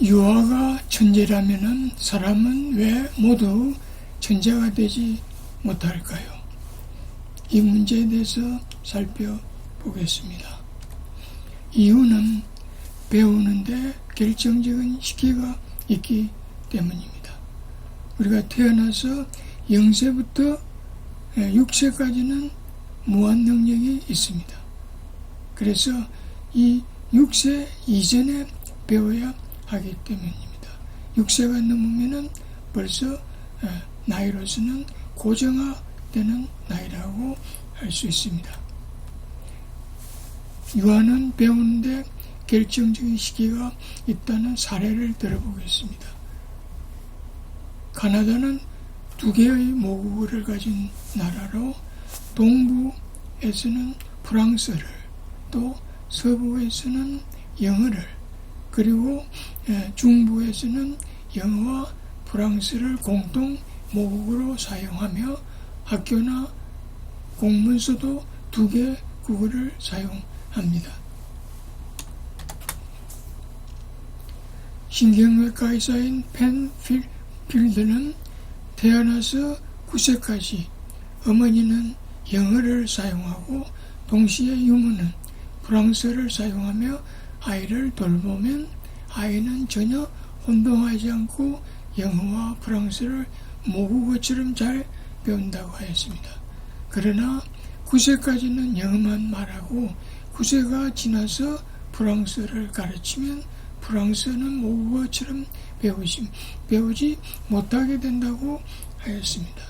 유아가 천재라면 사람은 왜 모두 천재가 되지 못할까요? 이 문제에 대해서 살펴보겠습니다. 이유는 배우는데 결정적인 시기가 있기 때문입니다. 우리가 태어나서 0세부터 6세까지는 무한 능력이 있습니다. 그래서 이 6세 이전에 배워야 하기 때문입니다. 6세가 넘으면 벌써 나이로서는 고정화되는 나이라고 할 수 있습니다. 유아는 배우는데 결정적인 시기가 있다는 사례를 들어보겠습니다. 카나다는 2개의 모국어를 가진 나라로 동부에서는 프랑스를, 또 서부에서는 영어를, 그리고 중부에서는 영어와 프랑스를 공동 모국어로 사용하며 학교나 공문서도 2개 국어를 사용합니다. 신경외과 의사인 펜필드는 태어나서 9세까지 어머니는 영어를 사용하고 동시에 유모는 프랑스어를 사용하며 아이를 돌보면 아이는 전혀 혼동하지 않고 영어와 프랑스어를 모국어처럼 잘 배운다고 하였습니다. 그러나 9세까지는 영어만 말하고 9세가 지나서 프랑스어를 가르치면 프랑스어는 모국어처럼 배우지 못하게 된다고 하였습니다.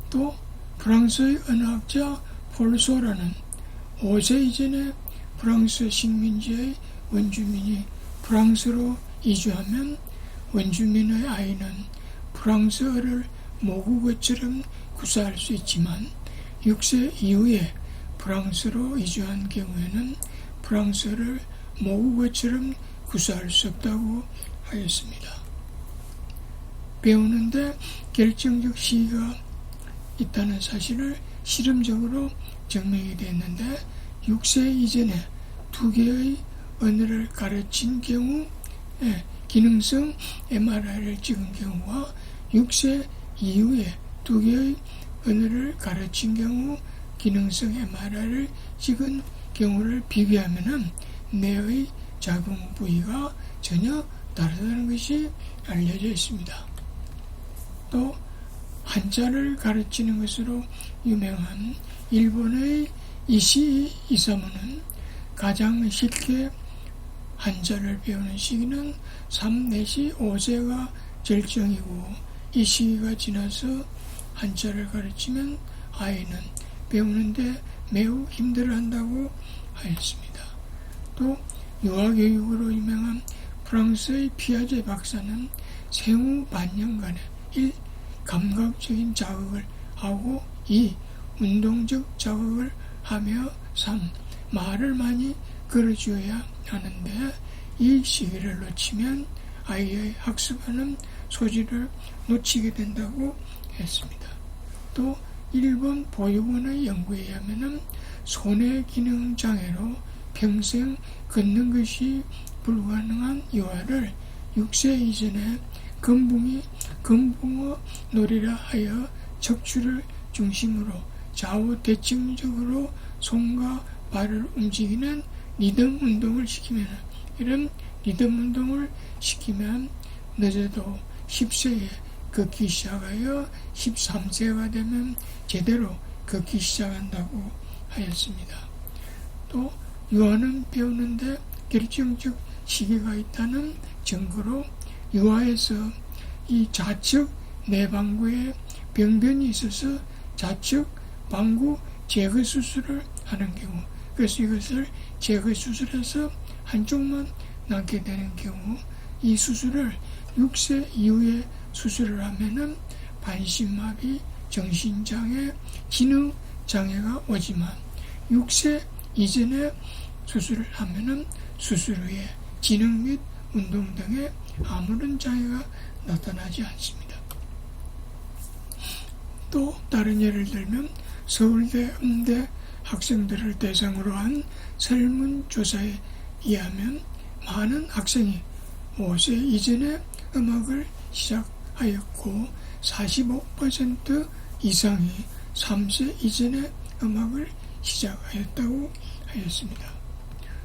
또 프랑스의 언어학자 폴소라는 5세 이전에 프랑스 식민지의 원주민이 프랑스로 이주하면 원주민의 아이는 프랑스어를 모국어처럼 구사할 수 있지만 6세 이후에 프랑스로 이주한 경우에는 프랑스어를 모국어처럼 구사할 수 없다고 하였습니다. 배우는데 결정적 시기가 있다는 사실을 실험적으로 증명이 됐는데 6세 이전에 2개의 언어를 가르친 경우 기능성 MRI를 찍은 경우와 6세 이후에 2개의 언어를 가르친 경우 기능성 MRI를 찍은 경우를 비교하면 뇌의 작용 부위가 전혀 다르다는 것이 알려져 있습니다. 또 한자를 가르치는 것으로 유명한 일본의 이시이 이사무는 가장 쉽게 한자를 배우는 시기는 3 내지 5세가 절정이고 이 시기가 지나서 한자를 가르치면 아이는 배우는데 매우 힘들어한다고 하였습니다. 또 유아교육으로 유명한 프랑스의 피아제 박사는 생후 반년간의 1. 감각적인 자극을 하고 2. 운동적 자극을 하며 3. 말을 많이 걸어주어야 하는데 이 시기를 놓치면 아이의 학습하는 소질을 놓치게 된다고 했습니다. 또 일본 보육원의 연구에 의하면 손의 기능 장애로 평생 걷는 것이 불가능한 유아를 6세 이전에 금붕어 놀이라 하여 척추를 중심으로 좌우 대칭적으로 손과 발을 움직이는 리듬 운동을 시키면 이런 리듬 운동을 시키면 늦어도 10세에 걷기 시작하여 13세가 되면 제대로 걷기 시작한다고 하였습니다. 또 유아는 배우는데 결정적 시기가 있다는 증거로 유아에서 이 좌측 내방구에 병변이 있어서 좌측 방구 제거 수술을 하는 경우, 그래서 이것을 제거 수술해서 한쪽만 남게 되는 경우, 이 수술을 6세 이후에 수술을 하면은 반신마비, 정신장애, 지능장애가 오지만 6세 이전에 수술을 하면은 수술 후에 지능 및 운동 등에 아무런 장애가 나타나지 않습니다. 또 다른 예를 들면 서울대, 음대 학생들을 대상으로 한 설문조사에 의하면 많은 학생이 5세 이전에 음악을 시작하였고 45% 이상이 3세 이전에 음악을 시작하였다고 하였습니다.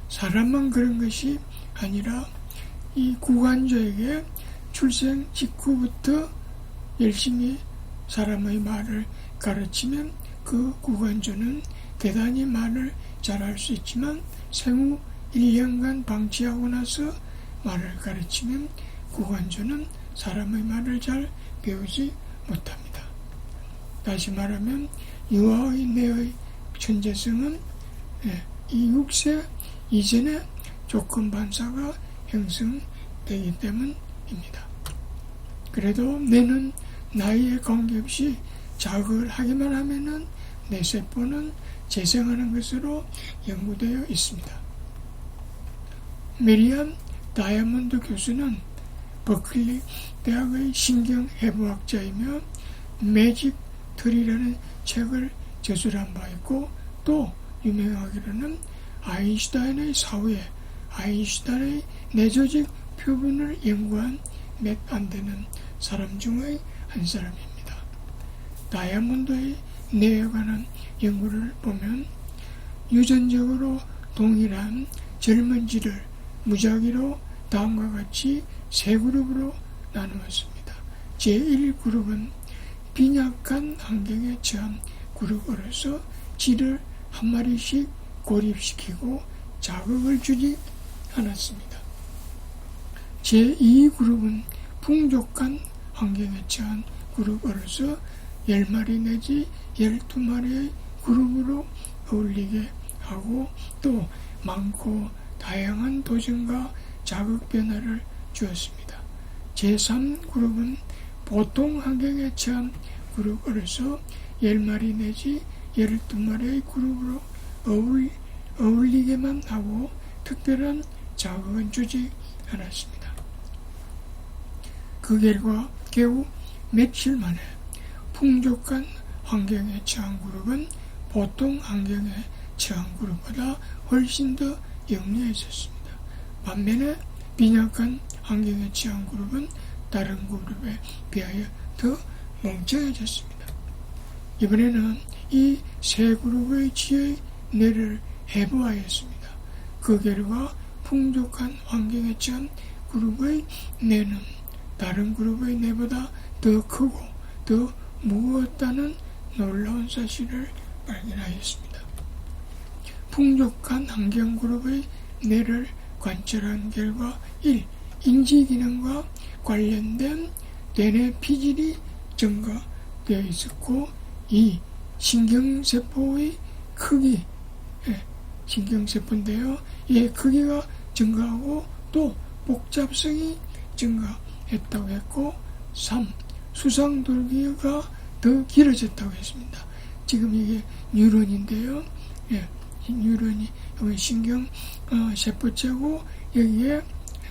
사람만 그런 것이 아니라 이 구간조에게 출생 직후부터 열심히 사람의 말을 가르치면 그 구간조는 대단히 말을 잘할 수 있지만 생후 1년간 방치하고 나서 말을 가르치면 구간조는 사람의 말을 잘 배우지 못합니다. 다시 말하면 유아의 뇌의 천재성은 이 6세 이전에 조건 반사가 형성되기 때문입니다. 그래도 뇌는 나이에 관계없이 자극을 하기만 하면은 뇌세포는 재생하는 것으로 연구되어 있습니다. 메리엄 다이아몬드 교수는 버클리 대학의 신경해부학자이며 매직 트리라는 책을 저술한 바 있고 또 유명하기로는 아인슈타인의 사후에 아인슈타인의 뇌조직 표본을 연구한 몇 안 되는 사람 중의 한 사람입니다. 다이아몬드의 뇌에 관한 연구를 보면 유전적으로 동일한 젊은지를 무작위로 다음과 같이 세 그룹으로 나누었습니다. 제1그룹은 빈약한 환경에 처한 그룹으로서 쥐를 한 마리씩 고립시키고 자극을 주지 않았습니다. 제2그룹은 풍족한 환경에 처한 그룹으로서 10마리 내지 12마리의 그룹으로 어울리게 하고 또 많고 다양한 도전과 자극 변화를 주었습니다. 제3그룹은 보통 환경에 처한 그룹으로서 10마리 내지 12마리의 그룹으로 어울리게만 하고 특별한 자극은 주지 않았습니다. 그 결과 겨우 며칠 만에 풍족한 환경에 처한 그룹은 보통 환경에 처한 그룹보다 훨씬 더 영리해졌습니다. 반면에 빈약한 환경에 처한 그룹은 다른 그룹에 비하여 더 멍청해졌습니다. 이번에는 이 세 그룹의 쥐의 뇌를 해부하였습니다. 그 결과 풍족한 환경에 처한 그룹의 뇌는 다른 그룹의 뇌보다 더 크고 더 무거웠다는 놀라운 사실을 발견하였습니다. 풍족한 환경 그룹의 뇌를 관찰한 결과 1. 인지기능과 관련된 뇌내 피질이 증가되어 있었고 2. 신경세포의 크기, 신경세포인데요. 이 크기가 증가하고 또 복잡성이 증가했다고 했고 3. 수상돌기가 더 길어졌다고 했습니다. 지금 이게 뉴런인데요. 뉴런이 여기 신경세포체고 여기에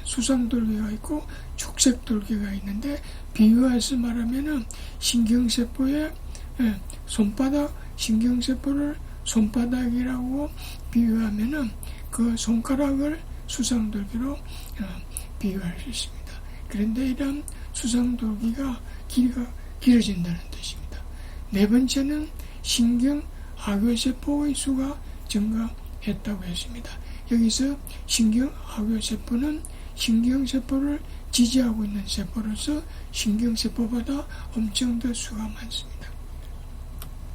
수상돌기가 있고 축색돌기가 있는데 비유해서 말하면은 신경세포의 손바닥 신경세포를 손바닥이라고 비유하면은 그 손가락을 수상돌기로 비유할 수 있습니다. 그런데 이런 수상돌기가 길이가 길어진다는 뜻입니다. 네 번째는 신경학교세포의 수가 증가했다고 했습니다. 여기서 신경학교세포는 신경세포를 지지하고 있는 세포로서 신경세포보다 엄청 더 수가 많습니다.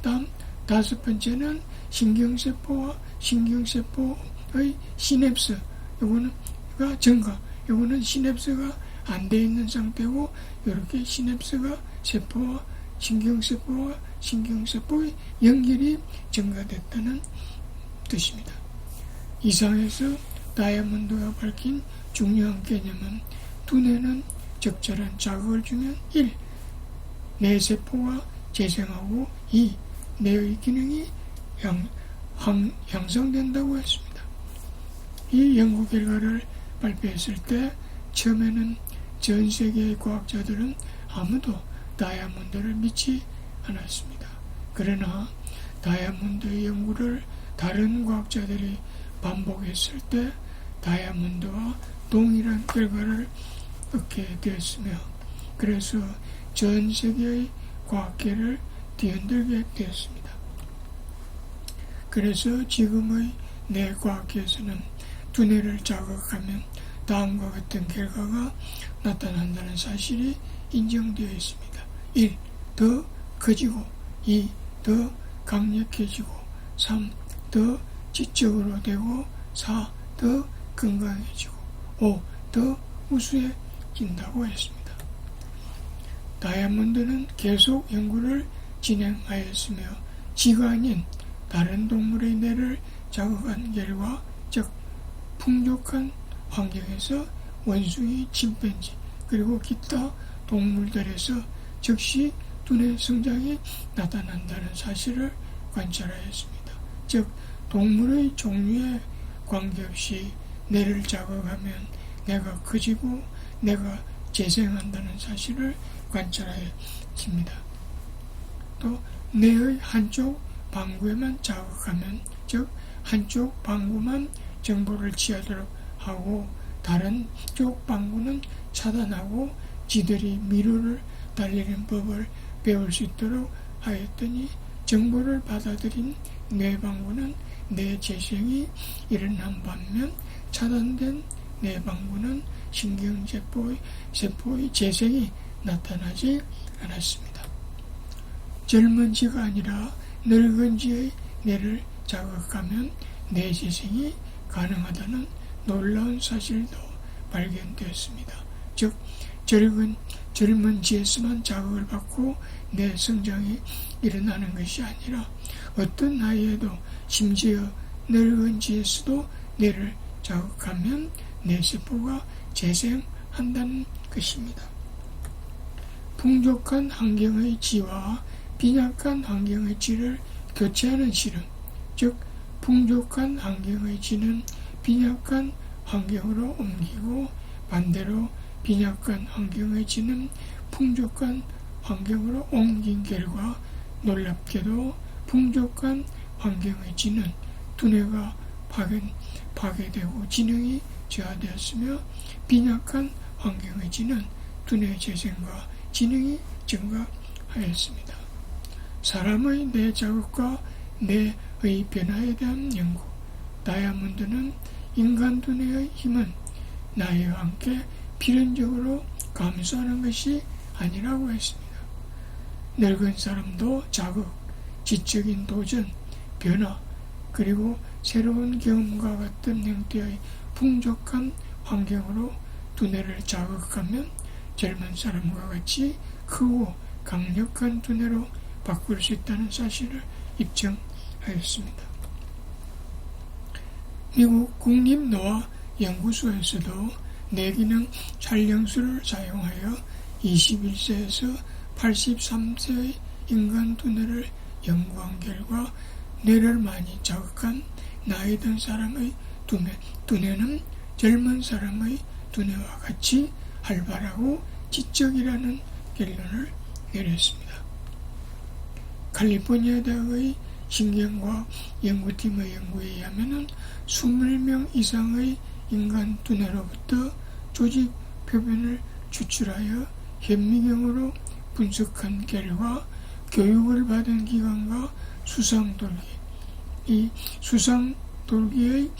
다음 다섯 번째는 신경세포와 신경세포의 시냅스 요거는가 증가 요거는 시냅스가 안 돼 있는 상태고 이렇게 시냅스가 세포와 신경세포의 연결이 증가됐다는 뜻입니다. 이상에서 다이아몬드가 밝힌 중요한 개념은 두뇌는 적절한 자극을 주면 1. 뇌세포가 재생하고 2. 뇌의 기능이 향상된다고 했습니다. 이 연구 결과를 발표했을 때 처음에는 전 세계의 과학자들은 아무도 다이아몬드를 믿지 않았습니다. 그러나 다이아몬드의 연구를 다른 과학자들이 반복했을 때 다이아몬드와 동일한 결과를 얻게 되었으며, 그래서 전 세계의 과학계를 뒤흔들게 되었습니다. 그래서 지금의 뇌과학계에서는 두뇌를 자극하면 다음과 같은 결과가 나타난다는 사실이 인정되어 있습니다. 1. 더 커지고, 2. 더 강력해지고, 3. 더 지적으로 되고, 4. 더 건강해지고, 5. 더 우수해진다고 했습니다. 다이아몬드는 계속 연구를 진행하였으며 지가 아닌 다른 동물의 뇌를 자극한 결과, 즉 풍족한 환경에서 원숭이, 침팬지 그리고 기타 동물들에서 즉시 두뇌 성장이 나타난다는 사실을 관찰하였습니다. 즉 동물의 종류에 관계없이 뇌를 자극하면 뇌가 커지고 뇌가 재생한다는 사실을 관찰하였습니다. 또 뇌의 한쪽 방구에만 자극하면, 즉 한쪽 방구만 정보를 취하도록 하고 다른 쪽 방구는 차단하고 지들이 미로를 달리는 법을 배울 수 있도록 하였더니 정보를 받아들인 뇌 방구는 뇌 재생이 일어난 반면 차단된 뇌 방구는 신경세포의 재생이 나타나지 않았습니다. 젊은 지가 아니라 늙은 지의 뇌를 자극하면 뇌 재생이 가능하다는 놀라운 사실도 발견되었습니다. 즉 젊은 지에서만 자극을 받고 뇌 성장이 일어나는 것이 아니라 어떤 나이에도 심지어 늙은 지에서도 뇌를 자극하면 뇌세포가 재생한다는 것입니다. 풍족한 환경의 지와 빈약한 환경의 지를 교체하는 실험, 즉 풍족한 환경의 지는 빈약한 환경으로 옮기고 반대로 빈약한 환경의 지는 풍족한 환경으로 옮긴 결과 놀랍게도 풍족한 환경의 지는 두뇌가 파괴되고 지능이 저하되었으며 빈약한 환경의 지는 두뇌 재생과 지능이 증가하였습니다. 사람의 뇌 자극과 뇌의 변화에 대한 연구. 다이아몬드는 인간 두뇌의 힘은 나이와 함께 필연적으로 감소하는 것이 아니라고 했습니다. 늙은 사람도 자극, 지적인 도전, 변화, 그리고 새로운 경험과 같은 형태의 풍족한 환경으로 두뇌를 자극하면 젊은 사람과 같이 크고 강력한 두뇌로 바꿀 수 있다는 사실을 입증하였습니다. 미국 국립노화연구소에서도 뇌기능 촬영술을 사용하여 21세에서 83세의 인간 두뇌를 연구한 결과 뇌를 많이 자극한 나이 든 사람의 두뇌는 젊은 사람의 두뇌와 같이 활발하고 지적이라는 결론을 내렸습니다. 칼리포니아 대학의 신경과학 연구팀의 연구에 의하면 20명 이상의 인간 두뇌로부터 조직 표면을 추출하여 현미경으로 분석한 결과 교육을 받은 기관과 수상돌기, 이 수상돌기의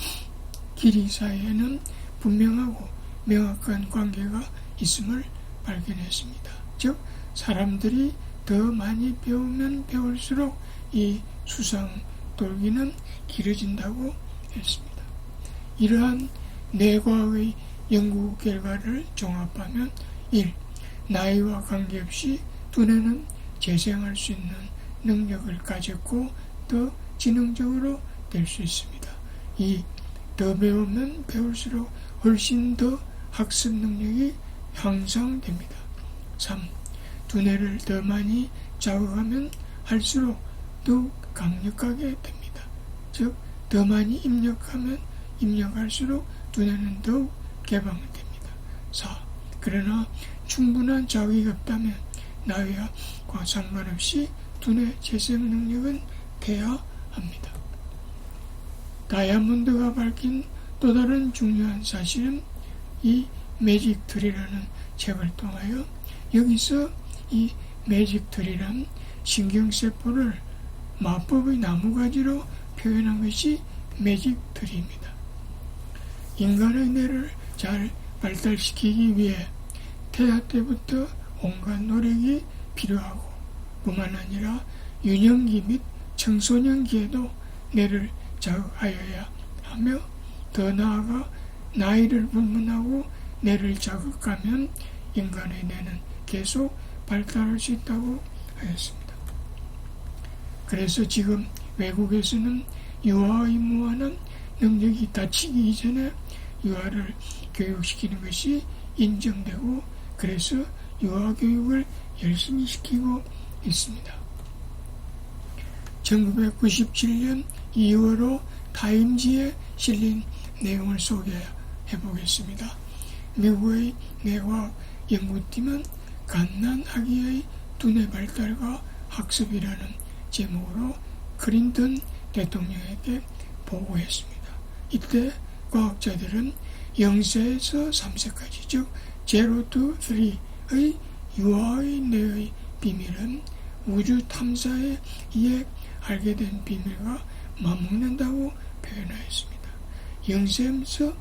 길이 사이에는 분명하고 명확한 관계가 있음을 발견했습니다. 즉 사람들이 더 많이 배우면 배울수록 이 수상돌기는 길어진다고 했습니다. 이러한 뇌과학의 연구 결과를 종합하면 1. 나이와 관계없이 두뇌는 재생할 수 있는 능력을 가졌고 더 지능적으로 될 수 있습니다. 2. 더 배우면 배울수록 훨씬 더 학습 능력이 향상됩니다. 3. 두뇌를 더 많이 자극하면 할수록 더욱 강력하게 됩니다. 즉, 더 많이 입력하면 입력할수록 두뇌는 더욱 개방됩니다. 4. 그러나 충분한 자극이 없다면 나이와 상관없이 두뇌 재생 능력은 돼야 합니다. 다이아몬드가 밝힌 또 다른 중요한 사실은 이 매직 트리라는 책을 통하여 여기서 이 매직 트리란 신경세포를 마법의 나무가지로 표현한 것이 매직 트리입니다. 인간의 뇌를 잘 발달시키기 위해 태아 때부터 온갖 노력이 필요하고 뿐만 아니라 유년기 및 청소년기에도 뇌를 자극하여야 하며 더 나아가 나이를 불문하고 뇌를 자극하면 인간의 뇌는 계속 발달할 수 있다고 하였습니다. 그래서 지금 외국에서는 유아의 무한한 능력이 다치기 이전에 유아를 교육시키는 것이 인정되고 그래서 유아 교육을 열심히 시키고 있습니다. 1997년 2월호 타임지에 실린 내용을 소개해 보겠습니다. 미국의 뇌과학 연구팀은 갓난아기의 두뇌 발달과 학습이라는 제목으로 클린턴 대통령에게 보고했습니다. 이때 과학자들은 0세에서 3세까지 즉 0 to 3의 유아의 뇌의 비밀은 우주 탐사에 의해 알게 된 비밀과 맞먹는다고 표현하였습니다. 0세에서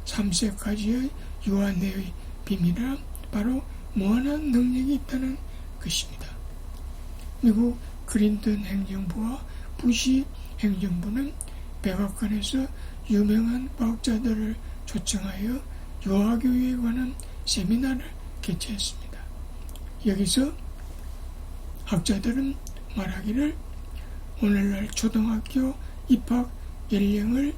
3세까지의 유아 뇌의 비밀은 바로 무한한 능력이 있다는 것입니다. 미국 클린턴 행정부와 부시 행정부는 백악관에서 유명한 과학자들을 초청하여 유아교육에 관한 세미나를 개최했습니다. 여기서 학자들은 말하기를 오늘날 초등학교 입학 연령을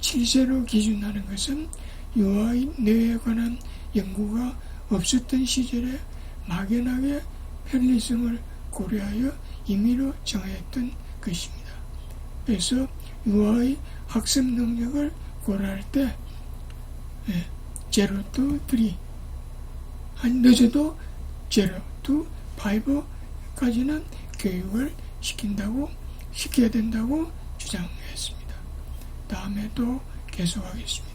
7세로 기준하는 것은 유아의 뇌에 관한 연구가 없었던 시절에 막연하게 편리성을 고려하여 임의로 정했던 것입니다. 그래서 유아의 학습 능력을 고려할 때 0 to 3 늦어도 0 to 5까지는 교육을 시켜야 된다고 주장했습니다. 다음에 또 계속하겠습니다.